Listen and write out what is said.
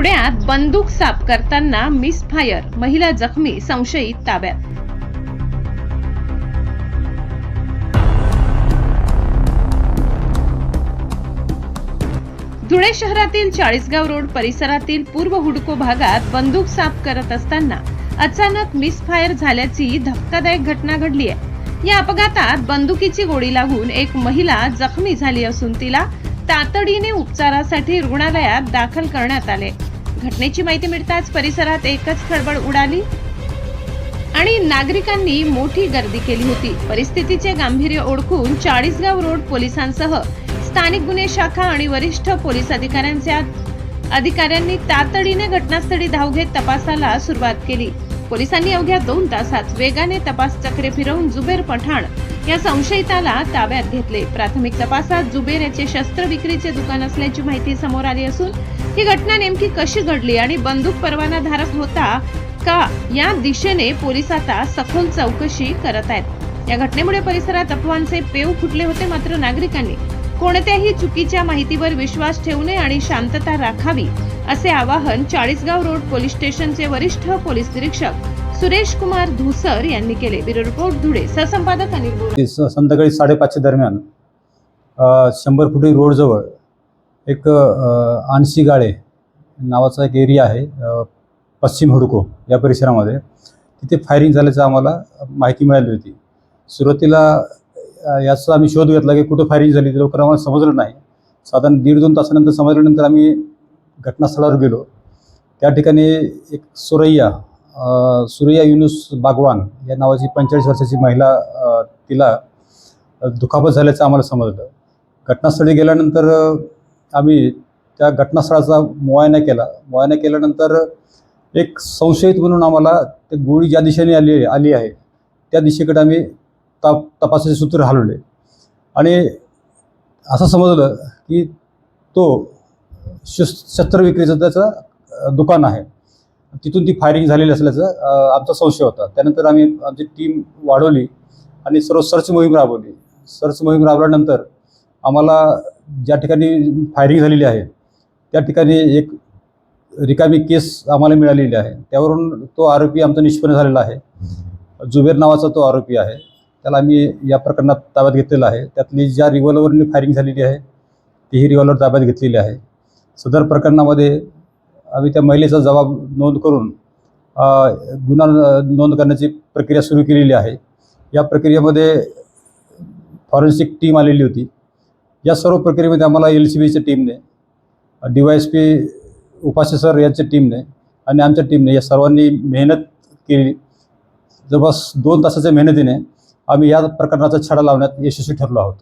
धुळ्यात बंदूक साफ करताना मिसफायर, महिला जखमी, संशयित ताब्यात। धुळे शहरातील चाळीसगाव रोड परिसरातील पूर्व हुडको भागात बंदूक साफ करत असताना अचानक मिसफायर झाल्याची धक्कादायक घटना घडली आहे। या अपघातात बंदुकीची गोळी लागून एक महिला जखमी झाली असून तिला तातडीने उपचारासाठी रुग्णालयात दाखल करण्यात आले। घटनेची माहिती मिळताच परिसरात एकच खळबळ उडाली आणि नागरिकांनी मोठी गर्दी केली होती। परिस्थितीचे गांभीर्य ओळखून चाळीसगाव रोड पोलिसांसह स्थानिक गुन्हे शाखा आणि वरिष्ठ पोलीस अधिकाऱ्यांनी तातडीने घटनास्थळी धाव घेत तपासाला सुरुवात केली। पोलिसांनी अवघ्या 2 तासात वेगाने तपास चक्रे फिरवून जुबेर पठाण या संशयिताला ताब्यात घेतले। प्राथमिक तपासात जुबेर याचे शस्त्र विक्रीचे दुकान असल्याची माहिती समोर आली असून ही घटना नेमकी कशी घडली आणि बंदूक परवानाधारक होता का या दिशेने पोलीस आता सखोल चौकशी करत आहेत। या घटनेमुळे परिसरात अफवांचे पेव फुटले होते, मात्र नागरिकांनी कोणत्याही चुकीच्या माहितीवर विश्वास ठेवू नये आणि शांतता राखावी असे आवाहन चाळीसगाव रोड पोलीस स्टेशनचे वरिष्ठ पोलीस निरीक्षक सुरेश कुमार धुसर यांनी केले। Bureau report, Dhule. सहसंपादक अनिल बोरसे। संध्याकाळी 5:30 दरम्यान 100 फुटी रोड जवळ एक आणसी गाळे नावाचा एक एरिया आहे, पश्चिम हुडको या परिसरामध्ये, तिथे फायरिंग झाल्याचं आम्हाला माहिती मिळाली होती। सुरुवातीला याचा आम्ही शोध घेतला की कुठं फायरिंग झाली, लवकर आम्हाला समजलं नाही। साधारण 1.5-2 तासानंतर समजल्यानंतर आम्ही घटनास्थळावर गेलो। त्या ठिकाणी एक सुरैया युनुस बागवान या नावाची 45 वर्षाची महिला, तिला दुखापत झाल्याचं आम्हाला समजलं। घटनास्थळी गेल्यानंतर आम्ही त्या घटनास्थळाचा मुआयना केला। मुआयना केल्यानंतर एक संशयित म्हणून आम्हाला ते गोळी ज्या दिशेने आली आहे त्या दिशेकडे आम्ही तपासाचे सूत्र हलवले आणि असं समजलं की तो शस्त्र विक्रीचं त्याचं दुकान आहे, तिथून ती फायरिंग झालेली असल्याचं आमचा संशय होता। त्यानंतर आम्ही आमची टीम वाढवली आणि सर्व सर्च मोहीम राबवली। सर्च मोहीम राबवल्यानंतर आम्हाला ज्या ठिकाणी फायरिंग झालेली आहे त्या ठिकाणी एक रिकामी केस आम्हाला मिळालेली आहे। त्यावरून तो आरोपी आमचा निष्पन्न झालेला आहे। जुबेर नावाचा तो आरोपी आहे, त्याला आम्ही या प्रकरणात ताब्यात घेतलेला आहे। त्यातली ज्या रिव्हॉल्वरने फायरिंग झालेली आहे तीही रिव्हॉल्वर ताब्यात घेतलेली आहे। सदर प्रकरणामध्ये आम्ही त्या महिलेचा जबाब नोंद करून गुन्हा नोंद करण्याची प्रक्रिया सुरू केलेली आहे। या प्रक्रियेमध्ये फॉरेन्सिक टीम आलेली होती। या सर्व प्रक्रियेमध्ये आम्हाला LCBच्या टीमने, DYSP उपासे सर यांच्या टीमने आणि आमच्या टीमने या सर्वांनी मेहनत केली। जवळपास 2 तासाच्या मेहनतीने आम्ही या प्रकरणाचा छडा लावण्यात यशस्वी ठरलो आहोत।